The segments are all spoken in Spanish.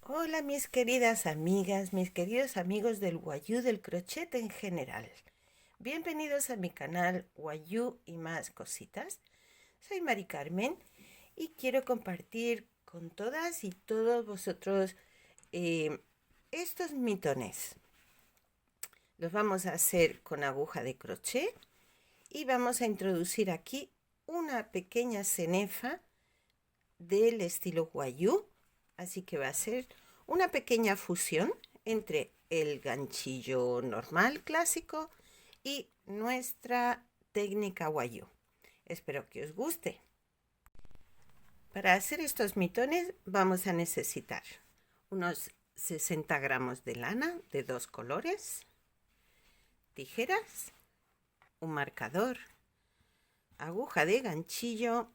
Hola mis queridas amigas, mis queridos amigos del Wayuu del crochet en general. Bienvenidos a mi canal Wayuu y más cositas. Soy Mari Carmen y quiero compartir con todas y todos vosotros eh, estos mitones. Los vamos a hacer con aguja de crochet y vamos a introducir aquí una pequeña cenefa del estilo Wayuu. Así que va a ser una pequeña fusión entre el ganchillo normal clásico y nuestra técnica Wayuu. Espero que os guste. Para hacer estos mitones vamos a necesitar unos 60 gramos de lana de dos colores, tijeras, un marcador, aguja de ganchillo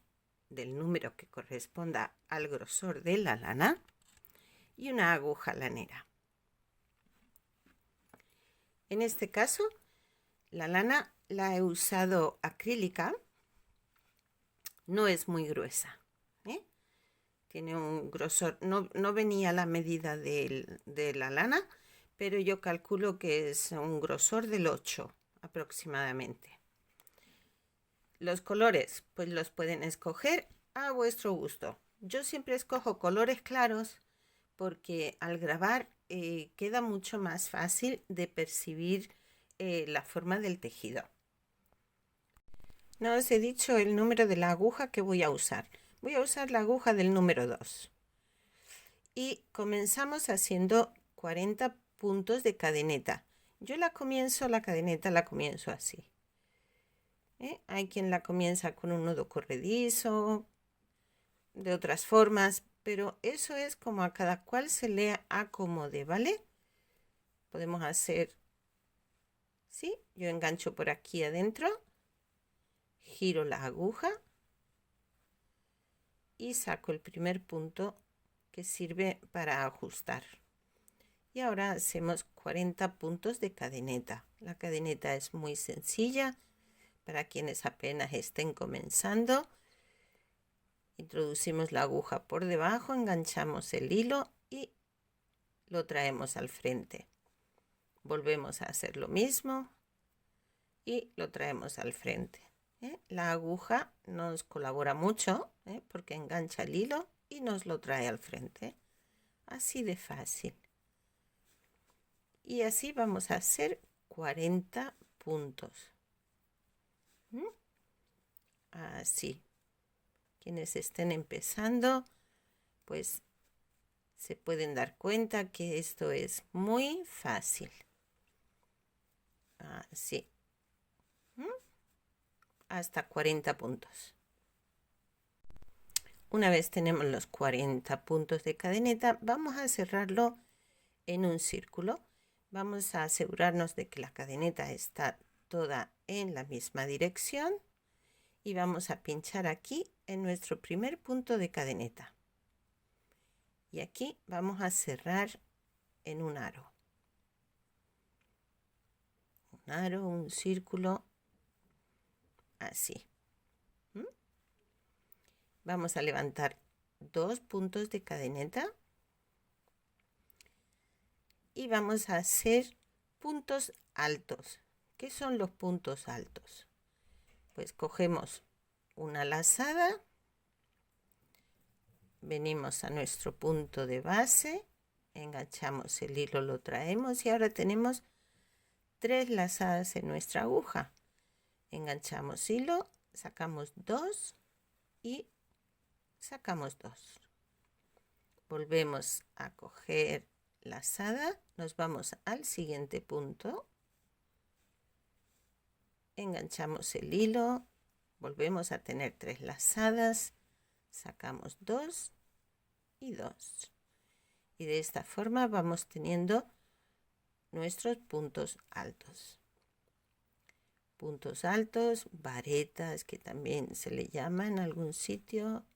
del número que corresponda al grosor de la lana y una aguja lanera. En este caso, la lana la he usado acrílica, no es muy gruesa, ¿eh? Tiene un grosor, no venía la medida de la lana, pero yo calculo que es un grosor del 8 aproximadamente. Los colores, pues los pueden escoger a vuestro gusto. Yo siempre escojo colores claros porque al grabar queda mucho más fácil de percibir la forma del tejido. No os he dicho el número de la aguja que voy a usar. Voy a usar la aguja del número 2. Y comenzamos haciendo 40 puntos de cadeneta. Yo la cadeneta la comienzo así. Hay quien la comienza con un nudo corredizo, de otras formas, pero eso es como a cada cual se le acomode, ¿vale? Podemos hacer, ¿sí? Yo engancho por aquí adentro, giro la aguja y saco el primer punto que sirve para ajustar. Y ahora hacemos 40 puntos de cadeneta. La cadeneta es muy sencilla para quienes apenas estén comenzando. Introducimos la aguja por debajo, enganchamos el hilo y lo traemos al frente. Volvemos a hacer lo mismo y lo traemos al frente. La aguja nos colabora mucho porque engancha el hilo y nos lo trae al frente. Así de fácil. Y así vamos a hacer 40 puntos. Así. Quienes estén empezando, pues se pueden dar cuenta que esto es muy fácil. Así. Hasta 40 puntos. Una vez tenemos los 40 puntos de cadeneta, vamos a cerrarlo en un círculo. Vamos a asegurarnos de que la cadeneta está toda en la misma dirección y vamos a pinchar aquí en nuestro primer punto de cadeneta. Y aquí vamos a cerrar en un aro. Un aro, un círculo, así. Vamos a levantar 2 puntos de cadeneta y vamos a hacer puntos altos. ¿Qué son los puntos altos? Pues cogemos una lazada, venimos a nuestro punto de base, enganchamos el hilo, lo traemos y ahora tenemos 3 lazadas en nuestra aguja. Enganchamos hilo, sacamos 2 y sacamos 2. Volvemos a coger lazada, nos vamos al siguiente punto, enganchamos el hilo, volvemos a tener 3 lazadas, sacamos 2 y 2. Y de esta forma vamos teniendo nuestros puntos altos. Puntos altos, varetas, que también se le llama en algún sitio.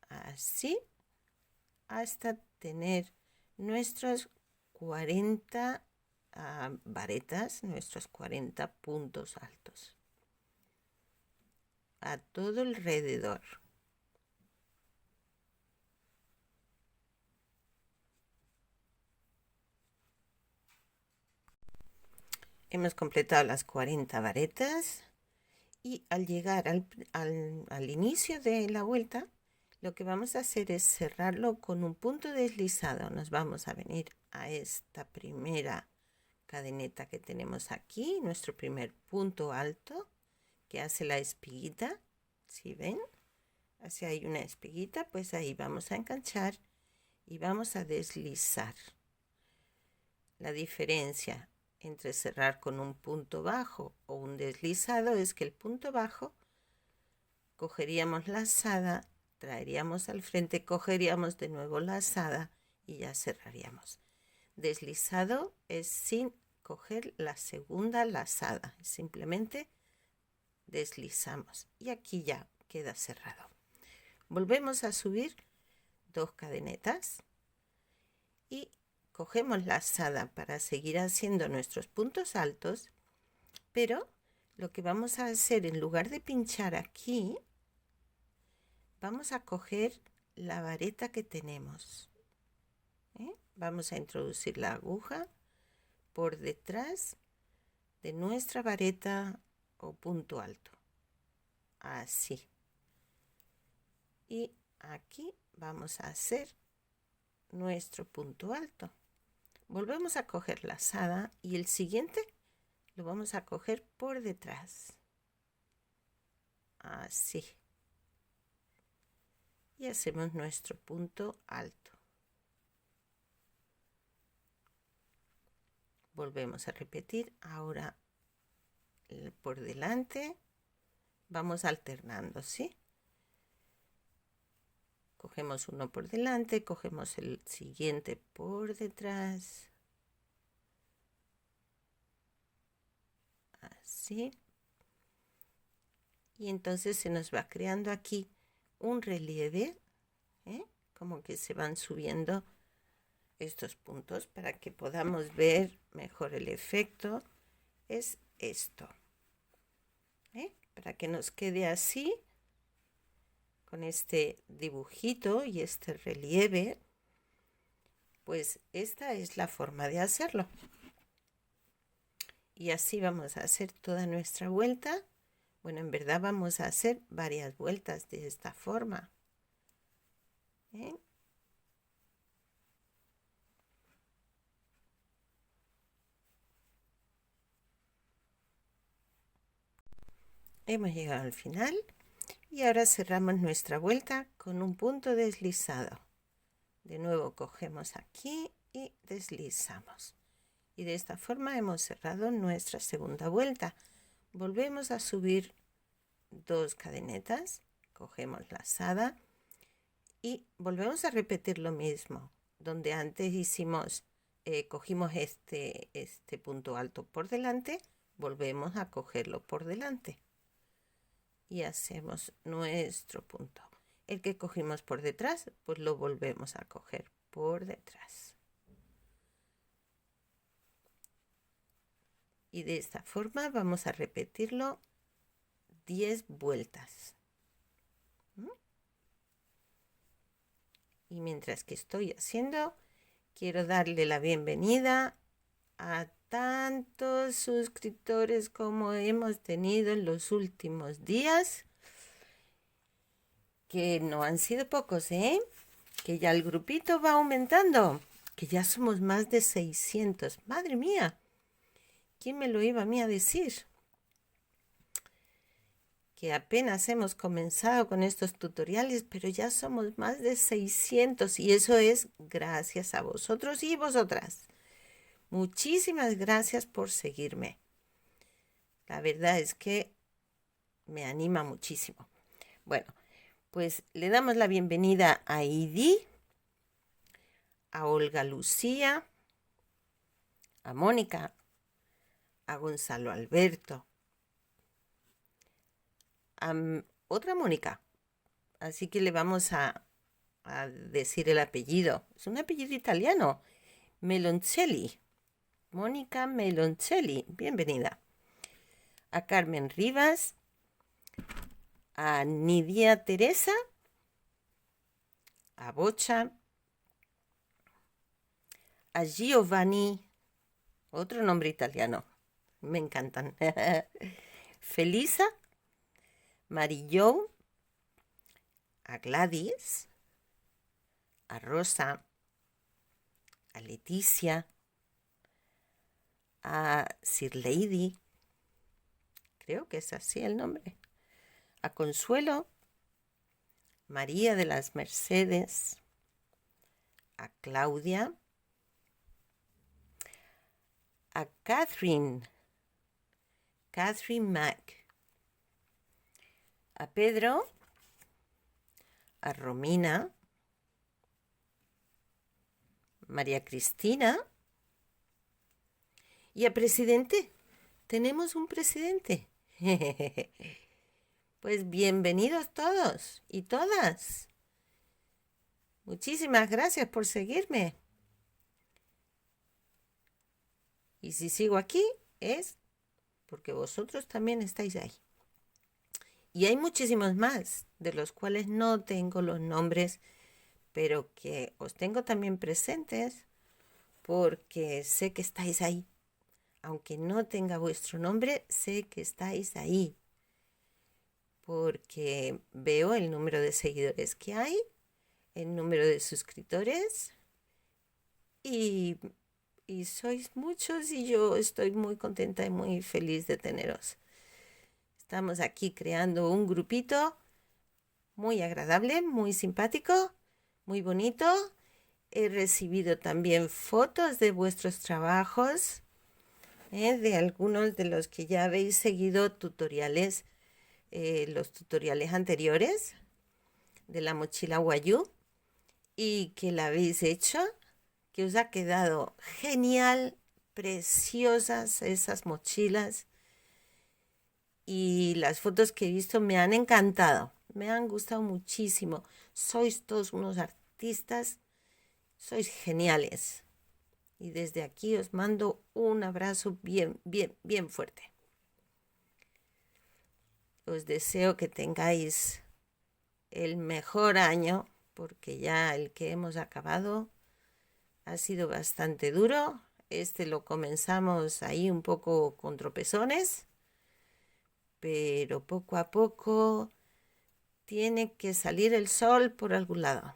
Así, hasta tener nuestros 40 varetas, nuestros 40 puntos altos. A todo alrededor. Hemos completado las 40 varetas y al llegar al inicio de la vuelta, lo que vamos a hacer es cerrarlo con un punto deslizado. Nos vamos a venir a esta primera cadeneta que tenemos aquí, nuestro primer punto alto que hace la espiguita. ¿Sí ven? Así hay una espiguita, pues ahí vamos a enganchar y vamos a deslizar. La diferencia entre cerrar con un punto bajo o un deslizado es que el punto bajo cogeríamos la lazada, traeríamos al frente, cogeríamos de nuevo la lazada y ya cerraríamos. Deslizado es sin coger la segunda lazada, simplemente deslizamos y aquí ya queda cerrado. Volvemos a subir 2 cadenetas y cogemos la lazada para seguir haciendo nuestros puntos altos, pero lo que vamos a hacer, en lugar de pinchar aquí, vamos a coger la vareta que tenemos. Vamos a introducir la aguja por detrás de nuestra vareta o punto alto. Así. Y aquí vamos a hacer nuestro punto alto. Volvemos a coger la lazada y el siguiente lo vamos a coger por detrás. Así. Y hacemos nuestro punto alto. Volvemos a repetir. Ahora por delante. Vamos alternando, ¿sí? Cogemos uno por delante, cogemos el siguiente por detrás. Así. Y entonces se nos va creando aquí un relieve, como que se van subiendo estos puntos para que podamos ver mejor el efecto. Es esto, para que nos quede así, con este dibujito y este relieve. Pues esta es la forma de hacerlo. Y así vamos a hacer toda nuestra vuelta. Bueno, en verdad vamos a hacer varias vueltas de esta forma. Hemos llegado al final y ahora cerramos nuestra vuelta con un punto deslizado. De nuevo cogemos aquí y deslizamos. Y de esta forma hemos cerrado nuestra segunda vuelta. Volvemos a subir 2 cadenetas, cogemos la lazada y volvemos a repetir lo mismo. Donde antes hicimos, cogimos este punto alto por delante, volvemos a cogerlo por delante. Y hacemos nuestro punto. El que cogimos por detrás, pues lo volvemos a coger por detrás. Y de esta forma vamos a repetirlo 10 vueltas. Y mientras que estoy haciendo, quiero darle la bienvenida a tantos suscriptores como hemos tenido en los últimos días, que no han sido pocos, que ya el grupito va aumentando, que ya somos más de 600. Madre mía, ¿quién me lo iba a mí a decir? Que apenas hemos comenzado con estos tutoriales, pero ya somos más de 600 y eso es gracias a vosotros y vosotras. Muchísimas gracias por seguirme. La verdad es que me anima muchísimo. Bueno, pues le damos la bienvenida a Idi, a Olga Lucía, a Mónica, a Gonzalo Alberto, a otra Mónica. Así que le vamos a decir el apellido. Es un apellido italiano. Meloncelli. Mónica Meloncelli. Bienvenida. A Carmen Rivas. A Nidia Teresa. A Bocha. A Giovanni. Otro nombre italiano. me encantan. Felisa, Marillo, a Gladys, a Rosa, a Leticia, a Sir Lady, creo que es así el nombre, a Consuelo, María de las Mercedes, a Claudia, a Catherine Mac, a Pedro, a Romina, María Cristina y a presidente. Tenemos un presidente. Pues bienvenidos todos y todas. Muchísimas gracias por seguirme. Y si sigo aquí es porque vosotros también estáis ahí. Y hay muchísimos más, de los cuales no tengo los nombres, pero que os tengo también presentes porque sé que estáis ahí. Aunque no tenga vuestro nombre, sé que estáis ahí. Porque veo el número de seguidores que hay, el número de suscriptores y sois muchos y yo estoy muy contenta y muy feliz de teneros. Estamos aquí creando un grupito muy agradable, muy simpático, muy bonito. He recibido también fotos de vuestros trabajos, de algunos de los que ya habéis seguido tutoriales, los tutoriales anteriores de la mochila Wayu y que la habéis hecho, que os ha quedado genial, preciosas esas mochilas. Y las fotos que he visto me han encantado, me han gustado muchísimo. Sois todos unos artistas, sois geniales. Y desde aquí os mando un abrazo bien, bien, bien fuerte. Os deseo que tengáis el mejor año, porque ya el que hemos acabado ha sido bastante duro. Este lo comenzamos ahí un poco con tropezones, pero poco a poco tiene que salir el sol por algún lado.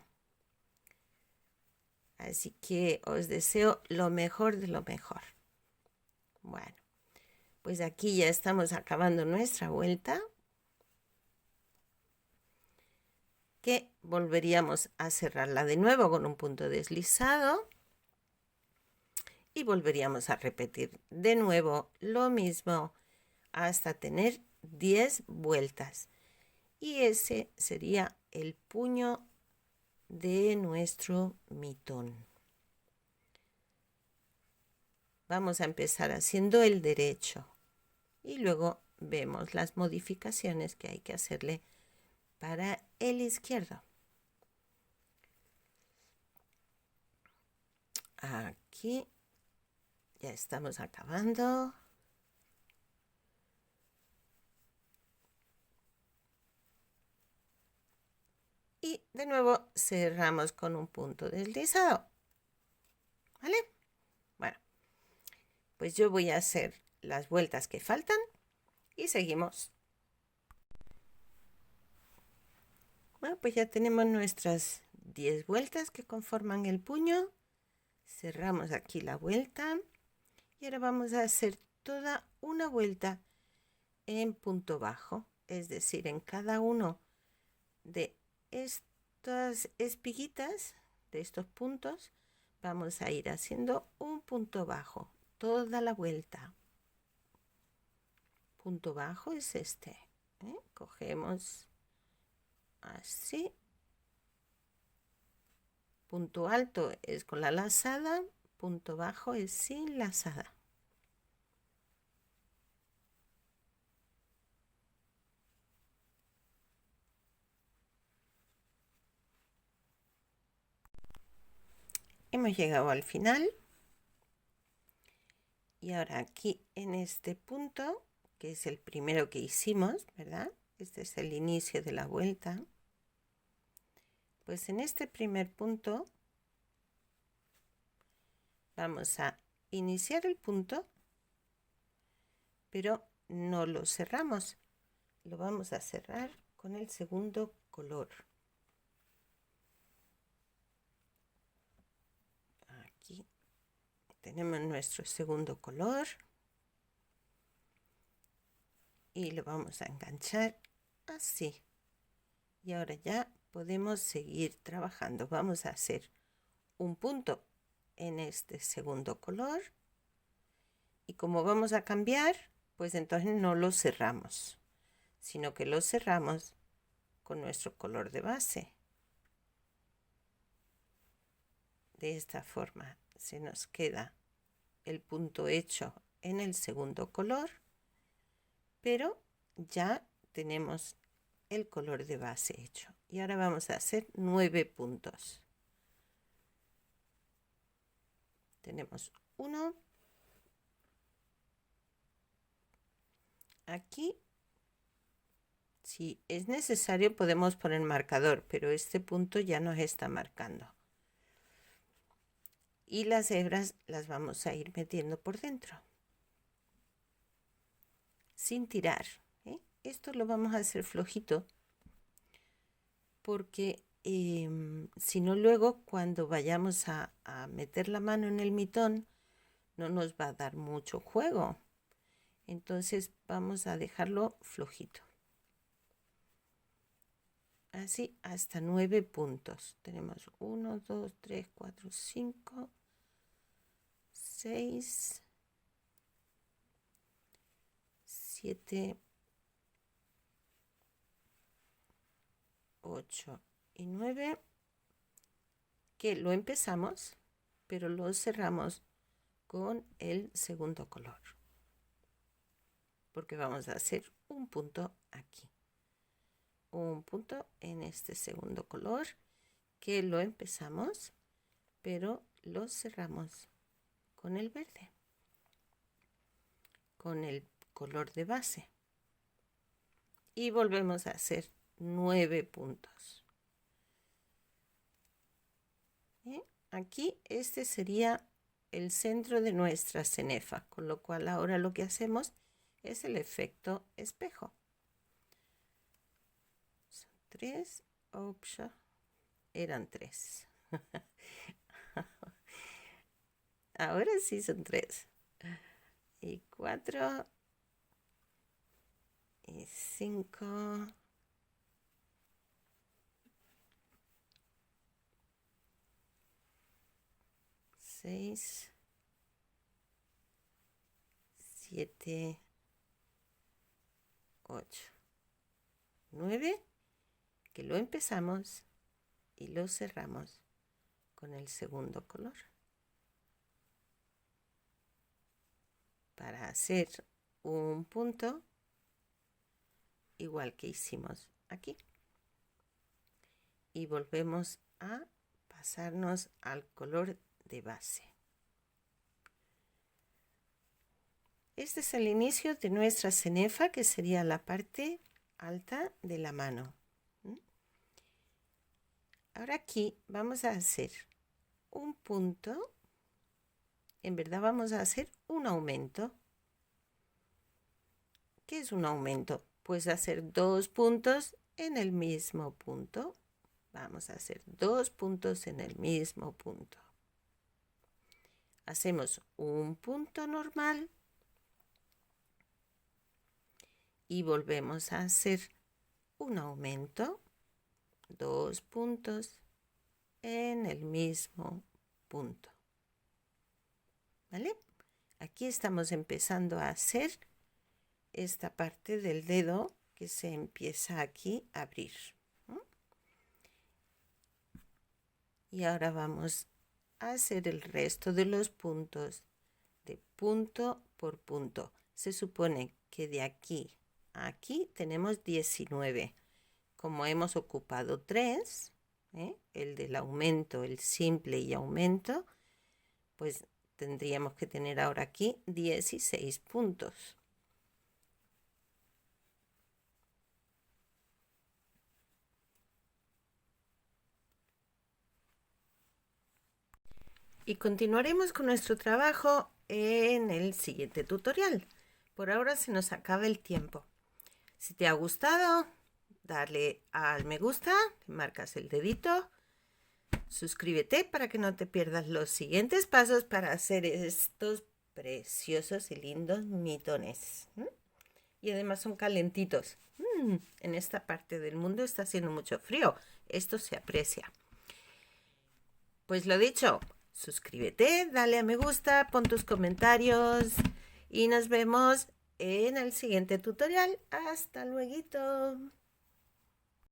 Así que os deseo lo mejor de lo mejor. Bueno, pues aquí ya estamos acabando nuestra vuelta, que volveríamos a cerrarla de nuevo con un punto deslizado y volveríamos a repetir de nuevo lo mismo hasta tener 10 vueltas. Y ese sería el puño de nuestro mitón. Vamos a empezar haciendo el derecho y luego vemos las modificaciones que hay que hacerle para el izquierdo. Aquí ya estamos acabando. Y de nuevo cerramos con un punto deslizado. ¿Vale? Bueno, pues yo voy a hacer las vueltas que faltan y seguimos. Bueno, pues ya tenemos nuestras 10 vueltas que conforman el puño. Cerramos aquí la vuelta y ahora vamos a hacer toda una vuelta en punto bajo, es decir, en cada uno de estas espiguitas, de estos puntos, vamos a ir haciendo un punto bajo toda la vuelta. Punto bajo es este, cogemos así. Punto alto es con la lazada, punto bajo es sin lazada. Hemos llegado al final y ahora aquí en este punto, que es el primero que hicimos, ¿verdad? Este es el inicio de la vuelta. Pues en este primer punto vamos a iniciar el punto pero no lo cerramos. Lo vamos a cerrar con el segundo color. Aquí tenemos nuestro segundo color y lo vamos a enganchar así. Y ahora ya podemos seguir trabajando. Vamos a hacer un punto en este segundo color y como vamos a cambiar, pues entonces no lo cerramos, sino que lo cerramos con nuestro color de base. De esta forma se nos queda el punto hecho en el segundo color, pero ya tenemos el color de base hecho. Y ahora vamos a hacer 9 puntos. Tenemos 1, aquí. Si es necesario podemos poner marcador, pero este punto ya nos está marcando. Y las hebras las vamos a ir metiendo por dentro, sin tirar, ¿eh? Esto lo vamos a hacer flojito, porque si no luego cuando vayamos a meter la mano en el mitón, no nos va a dar mucho juego. Entonces vamos a dejarlo flojito. Así hasta 9 puntos. Tenemos 1, 2, 3, 4, 5, 6, 7, 8 y 9, que lo empezamos, pero lo cerramos con el segundo color, porque vamos a hacer un punto aquí, un punto en este segundo color, que lo empezamos, pero lo cerramos con el verde, con el color de base, y volvemos a hacer 9 puntos. Aquí este sería el centro de nuestra cenefa, con lo cual ahora lo que hacemos es el efecto espejo. Son 3, eran 3. Ahora sí son 3. Y 4 y 5. 6, 7, 8, 9, que lo empezamos y lo cerramos con el segundo color, para hacer un punto igual que hicimos aquí. Y volvemos a pasarnos al color de base. Este es el inicio de nuestra cenefa, que sería la parte alta de la mano. Ahora aquí vamos a hacer un punto. En verdad vamos a hacer un aumento. ¿Qué es un aumento? Pues hacer 2 puntos en el mismo punto. Vamos a hacer 2 puntos en el mismo punto. Hacemos un punto normal y volvemos a hacer un aumento, 2 puntos en el mismo punto. ¿Vale? Aquí estamos empezando a hacer esta parte del dedo que se empieza aquí a abrir. Y ahora vamos a hacer el resto de los puntos de punto por punto. Se supone que de aquí a aquí tenemos 19. Como hemos ocupado 3, el del aumento, el simple y aumento, pues tendríamos que tener ahora aquí 16 puntos. Y continuaremos con nuestro trabajo en el siguiente tutorial. por ahora se nos acaba el tiempo. Si te ha gustado, dale al me gusta, marcas el dedito, suscríbete para que no te pierdas los siguientes pasos para hacer estos preciosos y lindos mitones. Y además son calentitos. En esta parte del mundo está haciendo mucho frío. Esto se aprecia. Pues lo dicho, suscríbete, dale a me gusta, pon tus comentarios y nos vemos en el siguiente tutorial. Hasta luego.